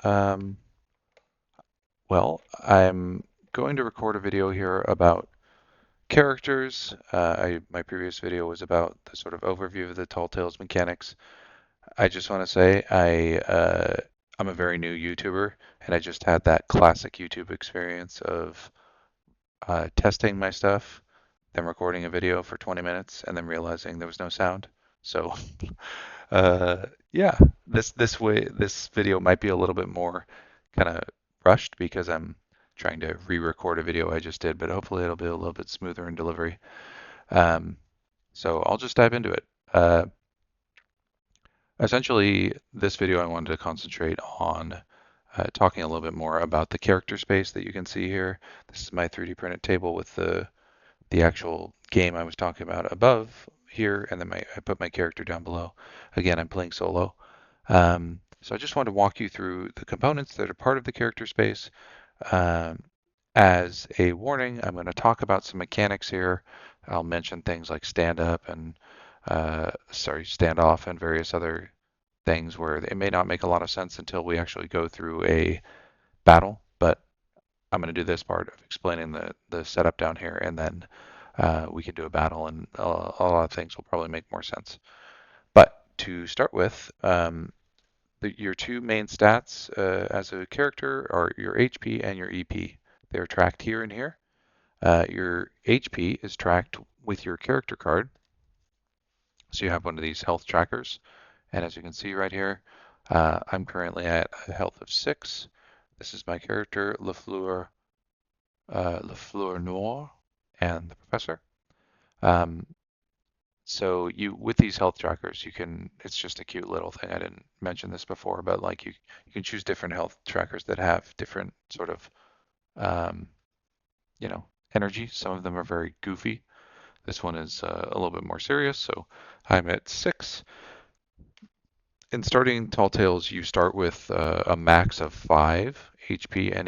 Um, I'm going to record a video here about characters. My previous video was about the sort of overview of the Tall Tales mechanics. I just want to say I'm a very new YouTuber, and I just had that classic YouTube experience of testing my stuff, then recording a video for 20 minutes, and then realizing there was no sound. So Uh, yeah, this video might be a little bit more kind of rushed because I'm trying to re-record a video I just did, but hopefully it'll be a little bit smoother in delivery. Um, so I'll just dive into it. Essentially, this video I wanted to concentrate on talking a little bit more about the character space that you can see here. This is my 3D printed table with the actual game I was talking about above here, and then I put my character down below. Again, I'm playing solo. So I just want to walk you through the components that are part of the character space. Um, as a warning, I'm going to talk about some mechanics here. I'll mention things like stand up and stand off and various other things where it may not make a lot of sense until we actually go through a battle. But I'm going to do this part of explaining the setup down here, and then we can do a battle, and a lot of things will probably make more sense. But to start with, your two main stats as a character are your HP and your EP. They're tracked here and here. Your HP is tracked with your character card. So you have one of these health trackers. And as you can see right here, I'm currently at a health of 6. This is my character, Lafleur Noir, and the professor. Um, So with these health trackers, it's just a cute little thing. I didn't mention this before, but like you can choose different health trackers that have different sort of, um, you know, energy. Some of them are very goofy. This one is a little bit more serious. So I'm at 6. In starting Tall Tales, you start with a max of 5 HP and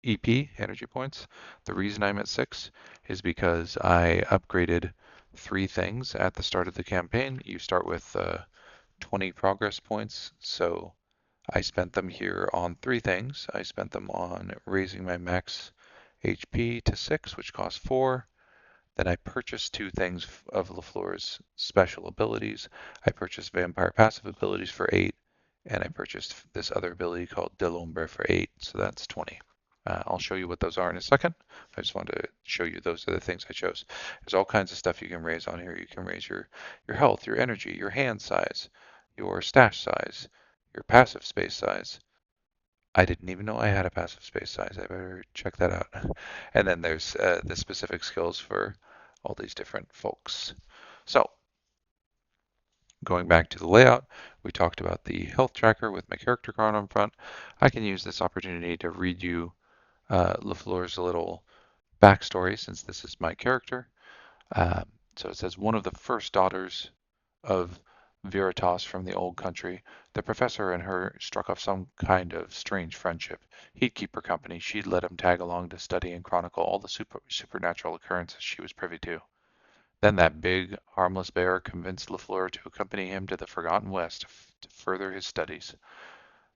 EP, energy points. The reason I'm at 6 is because I upgraded 3 things at the start of the campaign. You start with 20 progress points, so I spent them here on 3 things. I spent them on raising my max HP to 6, which costs 4. Then I purchased 2 things of LaFleur's special abilities. I purchased vampire passive abilities for 8, and I purchased this other ability called De l'Ombre for 8, so that's 20. I'll show you what those are in a second. I just wanted to show you those are the things I chose. There's all kinds of stuff you can raise on here. You can raise your health, your energy, your hand size, your stash size, your passive space size. I didn't even know I had a passive space size. I better check that out. And then there's the specific skills for all these different folks. So going back to the layout, we talked about the health tracker with my character card on front. I can use this opportunity to read you LaFleur's little backstory since this is my character. Um, so it says one of the first daughters of Veritas from the old country, the professor and her struck up some kind of strange friendship. He'd keep her company, she'd let him tag along to study and chronicle all the supernatural occurrences she was privy to. Then that big, harmless bear convinced LaFleur to accompany him to the Forgotten West to further his studies.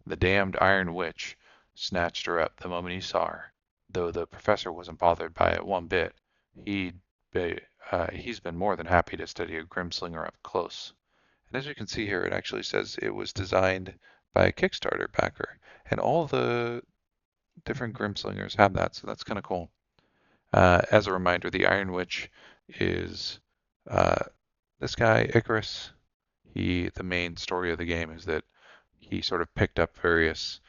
The damned Iron Witch snatched her up the moment he saw her, though the professor wasn't bothered by it one bit. He'd be, he's been more than happy to study a Grimslinger up close. And as you can see here, it actually says it was designed by a Kickstarter backer, and all the different Grimslingers have that, so that's kind of cool. As a reminder, the Iron Witch is uh, this guy, Icarus. The main story of the game is that he sort of picked up various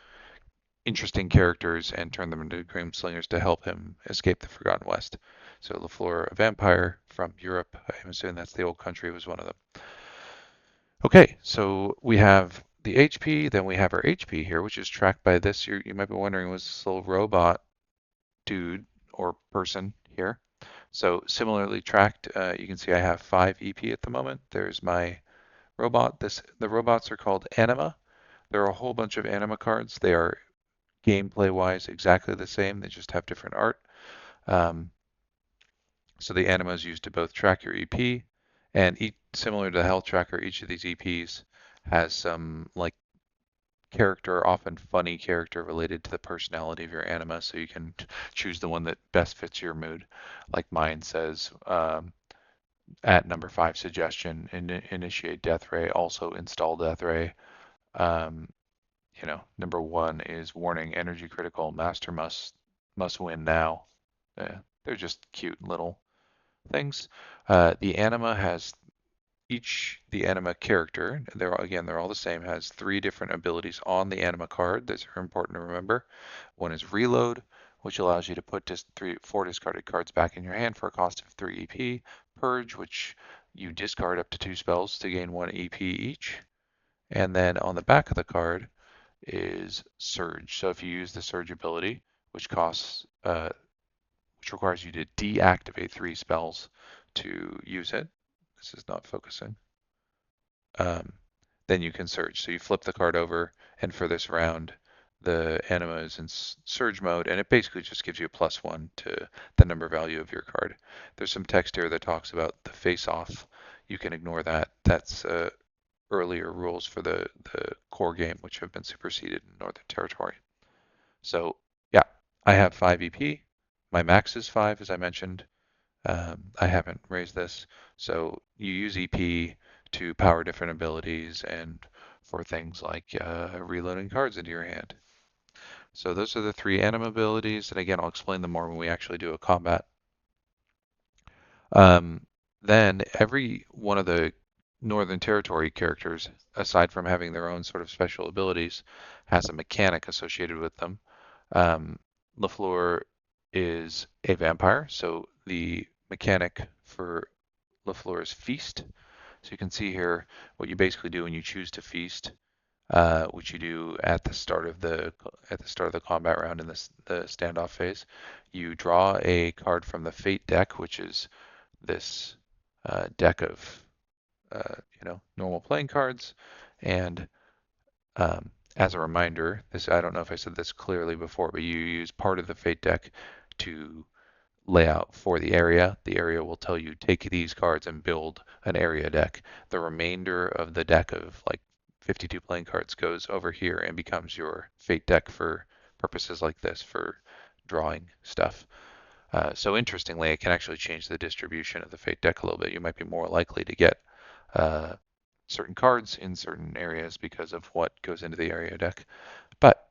interesting characters and turned them into Grimslingers to help him escape the Forgotten West. So LaFleur, a vampire from Europe, I'm assuming that's the old country, was one of them. Okay, so we have the HP, then we have our HP here, which is tracked by this. You might be wondering, was this little robot dude or person here? So similarly tracked, you can see I have 5 EP at the moment. There's my robot. The robots are called Anima. There are a whole bunch of Anima cards. They are gameplay-wise exactly the same. They just have different art. Um, so the Anima is used to both track your EP, and similar to the health tracker, each of these EPs has some like character, often funny character related to the personality of your anima, so you can choose the one that best fits your mood. Like mine says, at number 5 suggestion, initiate death ray, also install death ray. Um, number 1 is warning, energy critical, master must win now. They're just cute little things. The anima has the anima character, they're all the same, has 3 different abilities on the anima card that are important to remember. One is reload, which allows you to put 4 discarded cards back in your hand for a cost of 3 EP. Purge, which you discard up to 2 spells to gain 1 EP each. And then on the back of the card is Surge. So if you use the Surge ability, which requires you to deactivate 3 spells to use it. This is not focusing. Um, then you can surge. So you flip the card over, and for this round, the anima is in surge mode, and it basically just gives you a +1 to the number value of your card. There's some text here that talks about the face-off. You can ignore that. That's earlier rules for the core game, which have been superseded in Northern Territory. So yeah, I have 5 EP. My max is 5, as I mentioned. I haven't raised this. So you use EP to power different abilities and for things like reloading cards into your hand. So those are the 3 anima abilities, and again, I'll explain them more when we actually do a combat. Um, then every one of the Northern Territory characters, aside from having their own sort of special abilities, has a mechanic associated with them. Um, LaFleur is a vampire, so the mechanic for LaFleur is feast. So you can see here what you basically do when you choose to feast, which you do at the start of the combat round in the standoff phase. You draw a card from the Fate deck, which is this deck of normal playing cards, and as a reminder, I don't know if I said this clearly before, but you use part of the Fate deck to lay out for the area. The area will tell you take these cards and build an area deck. The remainder of the deck of like 52 playing cards goes over here and becomes your Fate deck for purposes like this, for drawing stuff. So interestingly, it can actually change the distribution of the Fate deck a little bit. You might be more likely to get uh, certain cards in certain areas because of what goes into the area deck. But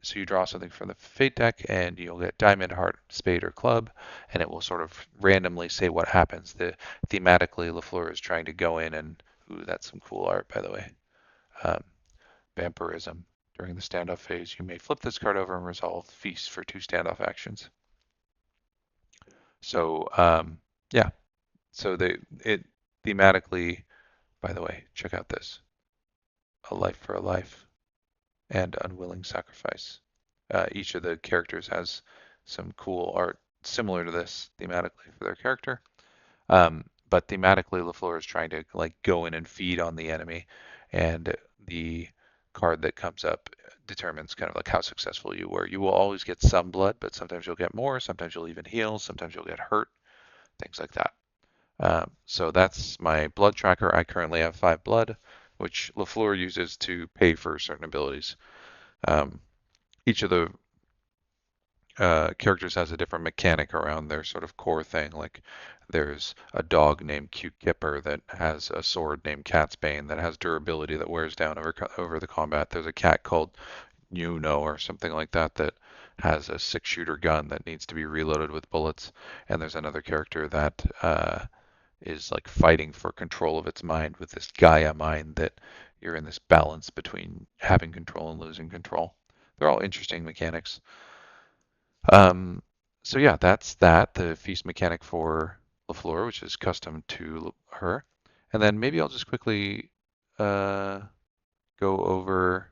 so you draw something from the Fate deck, and you'll get Diamond, Heart, Spade, or Club, and it will sort of randomly say what happens. Thematically, LaFleur is trying to go in and ooh, that's some cool art, by the way. Um, Vampirism. During the standoff phase, you may flip this card over and resolve Feast for 2 standoff actions. So yeah, so it thematically. By the way, check out this: A Life for a Life and Unwilling Sacrifice. Each of the characters has some cool art similar to this thematically for their character. But thematically, LaFleur is trying to like go in and feed on the enemy, and the card that comes up determines kind of like how successful you were. You will always get some blood, but sometimes you'll get more, sometimes you'll even heal, sometimes you'll get hurt, things like that. So that's my blood tracker. I currently have 5 blood, which LaFleur uses to pay for certain abilities. Um, each of the characters has a different mechanic around their sort of core thing. Like there's a dog named Cute Kipper that has a sword named Catsbane that has durability that wears down over the combat. There's a cat called Nuno or something like that that has a 6-shooter gun that needs to be reloaded with bullets. And there's another character that is like fighting for control of its mind with this Gaia mind that you're in this balance between having control and losing control. They're all interesting mechanics. Um, so yeah, that's the feast mechanic for LaFleur, which is custom to her. And then maybe I'll just quickly uh, go over.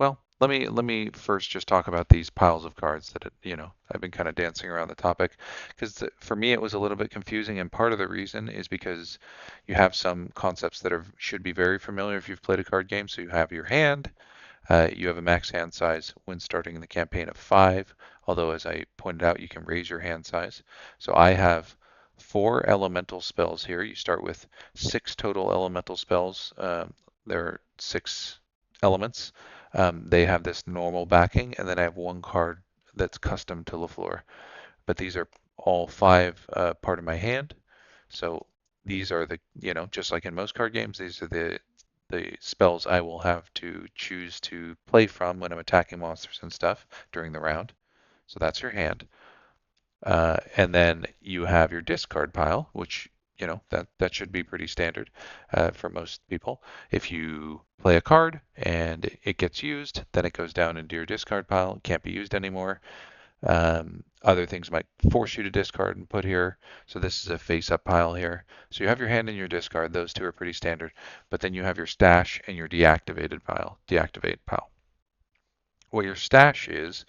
Well, let me first just talk about these piles of cards that I've been kind of dancing around the topic because for me it was a little bit confusing, and part of the reason is because you have some concepts that should be very familiar if you've played a card game. So you have your hand, you have a max hand size when starting in the campaign of 5, although as I pointed out, you can raise your hand size. So I have 4 elemental spells here. You start with 6 total elemental spells. There are 6 elements. They have this normal backing, and then I have one card that's custom to LaFleur. But these are all five part of my hand. So these are the, just like in most card games, these are the spells I will have to choose to play from when I'm attacking monsters and stuff during the round. So that's your hand. And then you have your discard pile, which, that should be pretty standard for most people. If you play a card and it gets used, then it goes down into your discard pile. It can't be used anymore. Other things might force you to discard and put here. So this is a face-up pile here. So you have your hand and your discard. Those two are pretty standard. But then you have your stash and your deactivate pile. What your stash is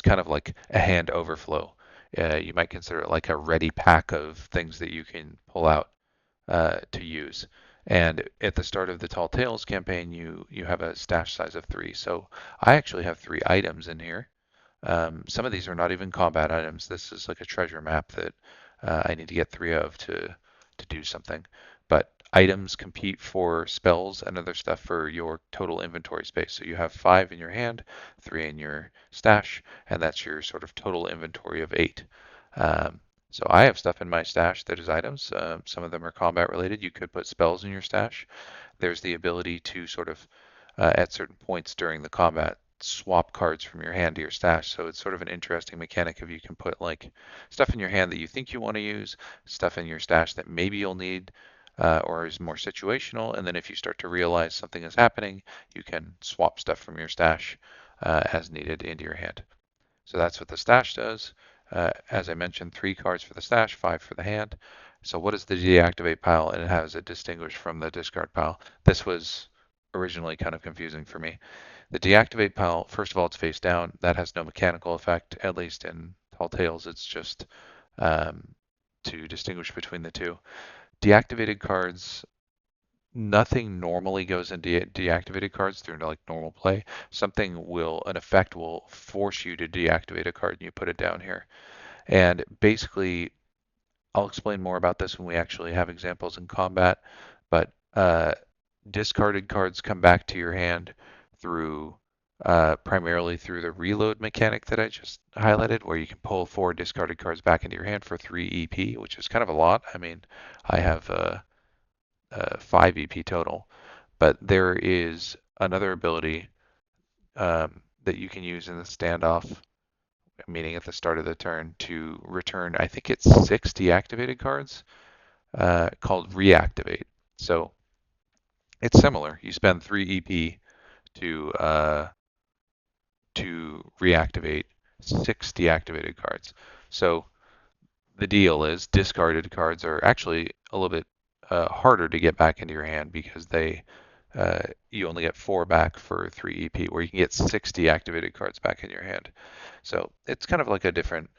kind of like a hand overflow. You might consider it like a ready pack of things that you can pull out to use. And at the start of the Tall Tales campaign, you have a stash size of 3. So I actually have 3 items in here. Some of these are not even combat items. This is like a treasure map that I need to get 3 of to do something. But items compete for spells and other stuff for your total inventory space. So you have 5 in your hand, 3 in your stash, and that's your sort of total inventory of 8. Um, so I have stuff in my stash that is items. Some of them are combat related. You could put spells in your stash. There's the ability to sort of, at certain points during the combat, swap cards from your hand to your stash. So it's sort of an interesting mechanic if you can put like stuff in your hand that you think you want to use, stuff in your stash that maybe you'll need, or is more situational. And then if you start to realize something is happening, you can swap stuff from your stash as needed into your hand. So that's what the stash does. As I mentioned, 3 cards for the stash, 5 for the hand. So what is the deactivate pile? And it has it distinguished from the discard pile. This was originally kind of confusing for me. The deactivate pile, first of all, it's face down. That has no mechanical effect, at least in Tall Tales. It's just um, to distinguish between the two. Deactivated cards, nothing normally goes into deactivated cards through like normal play. An effect will force you to deactivate a card and you put it down here. And basically, I'll explain more about this when we actually have examples in combat, but discarded cards come back to your hand through primarily through the reload mechanic that I just highlighted, where you can pull 4 discarded cards back into your hand for 3 EP, which is kind of a lot. I mean, I have 5 EP total, but there is another ability that you can use in the standoff, meaning at the start of the turn, to return, I think it's 6 deactivated cards, called reactivate. So it's similar. You spend 3 EP to reactivate 6 deactivated cards. So the deal is discarded cards are actually a little bit harder to get back into your hand because you only get 4 back for 3 EP, where you can get 6 deactivated cards back in your hand. So it's kind of like a different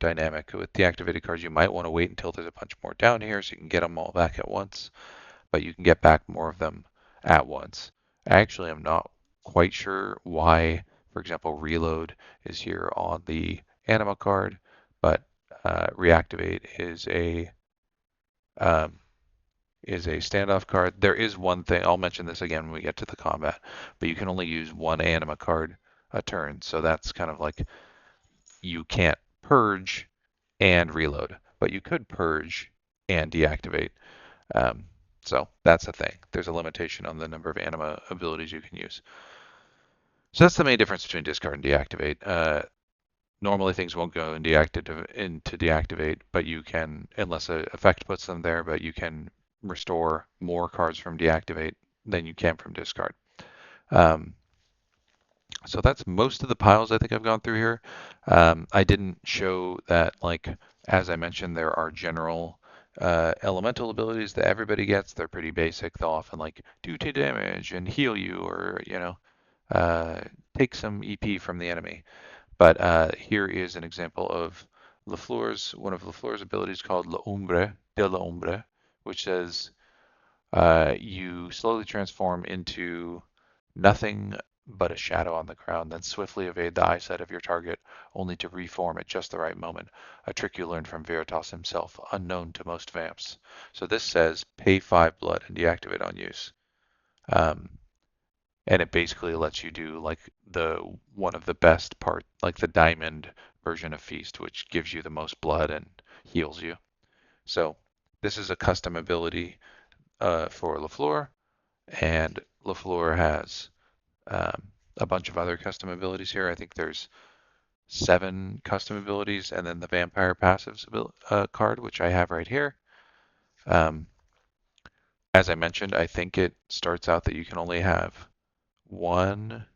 dynamic. With deactivated cards, you might want to wait until there's a bunch more down here so you can get them all back at once, but you can get back more of them at once. Actually, I'm not quite sure why, for example, reload is here on the anima card, but reactivate um, is a standoff card. There is one thing, I'll mention this again when we get to the combat, but you can only use one anima card a turn. So that's kind of like you can't purge and reload, but you could purge and deactivate. Um, so that's a thing. There's a limitation on the number of anima abilities you can use. So that's the main difference between discard and deactivate. Normally things won't go into deactivate, but you can, unless an effect puts them there, but you can restore more cards from deactivate than you can from discard. Um, so that's most of the piles I think I've gone through here. I didn't show that, like, as I mentioned, there are general elemental abilities that everybody gets. They're pretty basic. They'll often like do 2 damage and heal you, or uh, take some EP from the enemy. But here is an example of one of Lafleur's abilities called L'Ombre de l'Ombre, which says you slowly transform into nothing but a shadow on the ground, then swiftly evade the eyesight of your target, only to reform at just the right moment. A trick you learned from Veritas himself, unknown to most vamps. So this says pay 5 blood and deactivate on use. Um, and it basically lets you do like the one of the best part, like the diamond version of Feast, which gives you the most blood and heals you. So this is a custom ability for LaFleur, and LaFleur has a bunch of other custom abilities here. I think there's 7 custom abilities, and then the Vampire Passives card, which I have right here. Um, as I mentioned, I think it starts out that you can only have one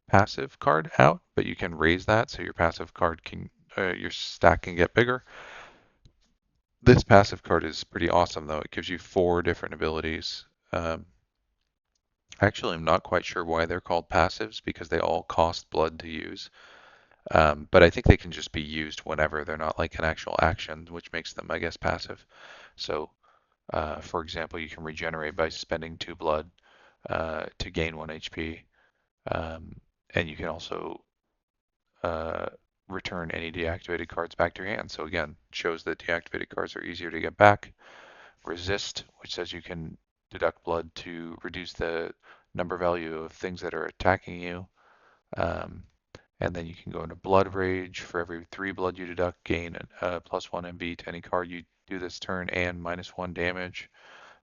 passive card out, but you can raise that so your passive card can your stack can get bigger. This passive card is pretty awesome though. It gives you 4 different abilities. Actually, I'm not quite sure why they're called passives because they all cost blood to use. But I think they can just be used whenever. They're not like an actual action, which makes them, I guess, passive. So, for example, you can regenerate by spending 2 blood to gain 1 HP. Um, and you can also uh, return any deactivated cards back to your hand. So again, shows that deactivated cards are easier to get back. Resist, which says you can deduct blood to reduce the number value of things that are attacking you. Um, and then you can go into Blood Rage. For every 3 blood you deduct, gain +1 MB to any card you do this turn and -1 damage.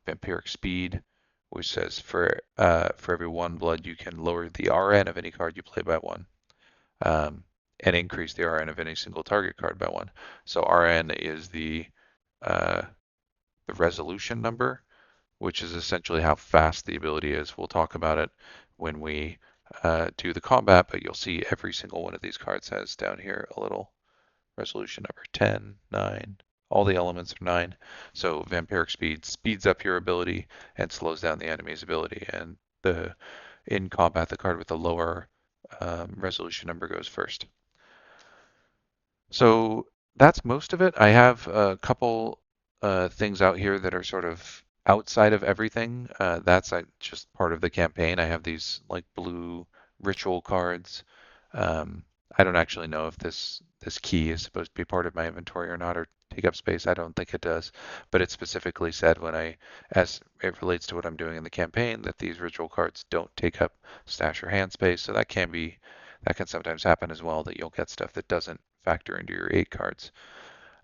Vampiric Speed, which says for every 1 blood you can lower the RN of any card you play by 1. Um, and increase the RN of any single target card by 1. So RN is uh, the resolution number, which is essentially how fast the ability is. We'll talk about it when we do the combat, but you'll see every single one of these cards has down here a little resolution number 10, 9. All the elements are 9. So Vampiric Speed speeds up your ability and slows down the enemy's ability. And in combat, the card with the lower resolution number goes first. So that's most of it. I have a couple things out here that are sort of outside of everything. That's just part of the campaign. I have these like blue ritual cards. Um, I don't actually know if this key is supposed to be part of my inventory or not, or take up space. I don't think it does, but it specifically said as it relates to what I'm doing in the campaign, that these ritual cards don't take up stash or hand space. So that can sometimes happen as well, that you'll get stuff that doesn't factor into your 8 cards.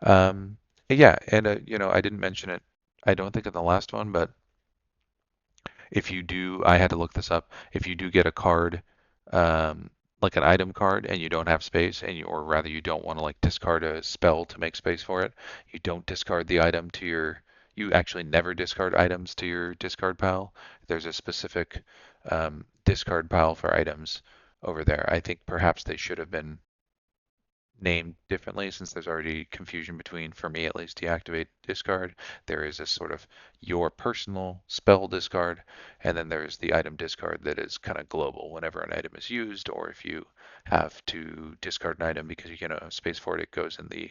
Um, yeah, and I didn't mention it, I don't think in the last one, but if you do, I had to look this up. If you do get a card, um, like an item card, and you don't have space, or rather you don't want to like discard a spell to make space for it, you don't discard the item to your. You actually never discard items to your discard pile. There's a specific discard pile for items over there. I think perhaps they should have been named differently since there's already confusion between, for me at least, deactivate, discard. There is a sort of your personal spell discard, and then there's the item discard that is kind of global whenever an item is used, or if you have to discard an item because you get a space for it, it goes in the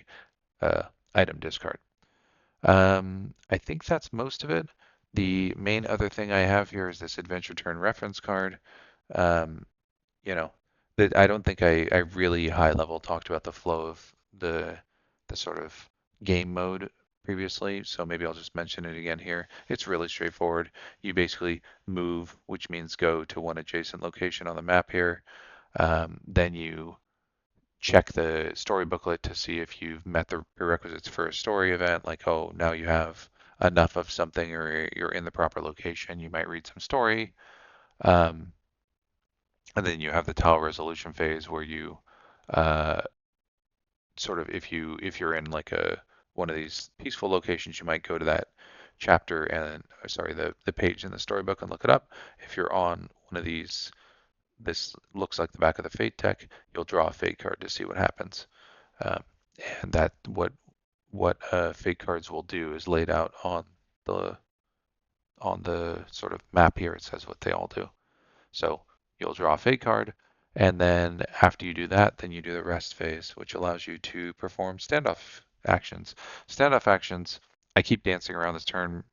uh, item discard. I think that's most of it. The main other thing I have here is this adventure turn reference card. Um, you know, that I don't think I really high level talked about the flow of the sort of game mode previously, so maybe I'll just mention it again here. It's really straightforward. You basically move, which means go to one adjacent location on the map here. Then you check the story booklet to see if you've met the prerequisites for a story event, like, oh, now you have enough of something or you're in the proper location. You might read some story. Um, and then you have the tile resolution phase where you uh, sort of if you're in like a one of these peaceful locations, you might go to that chapter and sorry the page in the storybook and look it up. If you're on one of these, this looks like the back of the fate deck. You'll draw a fate card to see what happens, um, and that what fate cards will do is laid out the on the sort of map here. It says what they all do. So you'll draw a fate card, and then after you do that, then you do the rest phase, which allows you to perform standoff actions. Standoff actions, I keep dancing around this term.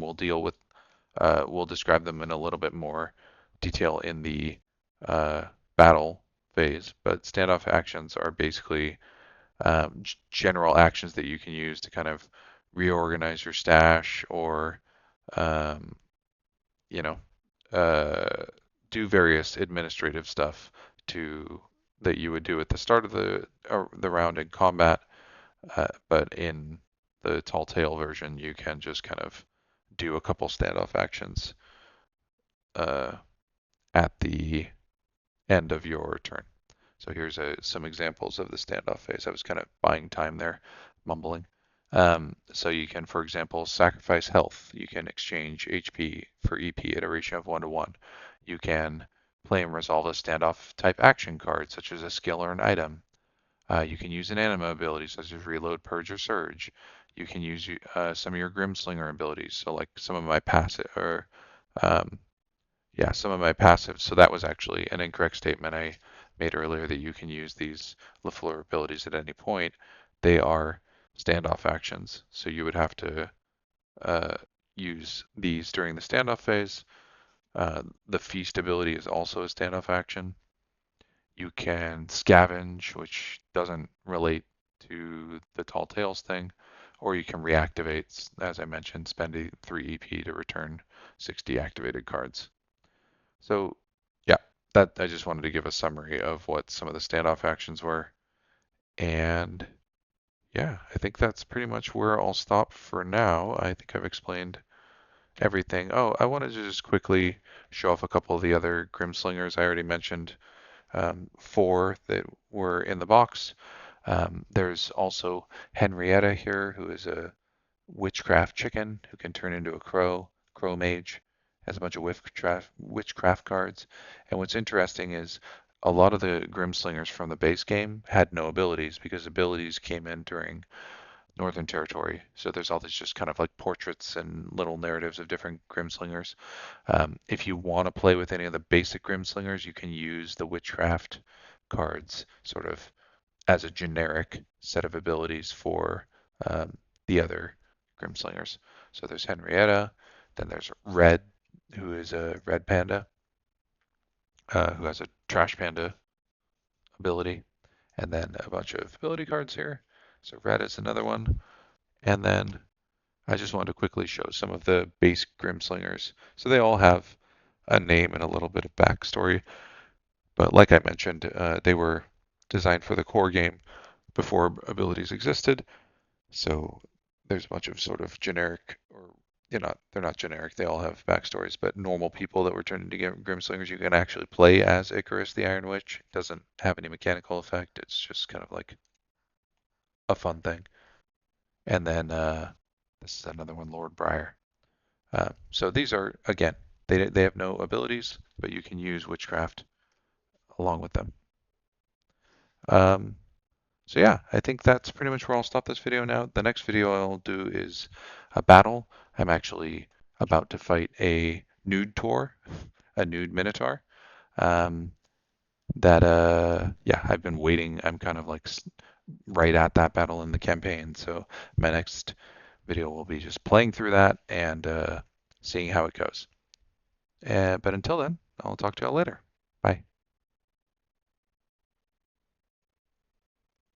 We'll describe them in a little bit more detail in the uh, battle phase. But standoff actions are basically general actions that you can use to kind of reorganize your stash or um, you know, uh, do various administrative stuff to that you would do at the start of the round in combat, but in the Tall Tale version, you can just kind of do a couple standoff actions uh, at the end of your turn. So here's some examples of the standoff phase. I was kind of buying time there, mumbling. So you can, for example, sacrifice health. You can exchange HP for EP at a ratio of 1 to 1. You can play and resolve a standoff type action card, such as a skill or an item. You can use an anima ability, such as reload, purge, or surge. You can use some of your Grimslinger abilities, so like some of my passive or um, yeah, some of my passives. So that was actually an incorrect statement I made earlier that you can use these LaFleur abilities at any point. They are standoff actions. So you would have to uh, use these during the standoff phase. The feast ability is also a standoff action. You can scavenge, which doesn't relate to the Tall Tales thing, or you can reactivate, as I mentioned, spend 3 EP to return 6 deactivated cards. So, yeah, that I just wanted to give a summary of what some of the standoff actions were. And yeah, I think that's pretty much where I'll stop for now. I think I've explained everything. Oh, I wanted to just quickly show off a couple of the other Grimslingers. I already mentioned 4 that were in the box. There's also Henrietta here, who is a witchcraft chicken who can turn into a crow mage, has a bunch of witchcraft cards. And what's interesting is a lot of the Grimslingers from the base game had no abilities because abilities came in during Northern Territory. So there's all these just kind of like portraits and little narratives of different Grimslingers. If you want to play with any of the basic Grimslingers, you can use the witchcraft cards sort of as a generic set of abilities for um, the other Grimslingers. So there's Henrietta, then there's Red, who is a red panda, who has a trash panda ability, and then a bunch of ability cards here. So Red is another one. And then I just wanted to quickly show some of the base Grimslingers. So they all have a name and a little bit of backstory. But like I mentioned, they were designed for the core game before abilities existed. So there's a bunch of sort of generic, or they're not generic. They all have backstories, but normal people that were turned into Grimslingers, you can actually play as Icarus the Iron Witch. It doesn't have any mechanical effect. It's just kind of like a fun thing. And then this is another one, Lord Briar. So these are again, they have no abilities, but you can use witchcraft along with them. Um, So yeah, I think that's pretty much where I'll stop this video now. The next video I'll do is a battle. I'm actually about to fight a nude Tor, a nude Minotaur. Um, yeah, I've been waiting. I'm kind of like right at that battle in the campaign. So my next video will be just playing through that and seeing how it goes. But until then, I'll talk to y'all later.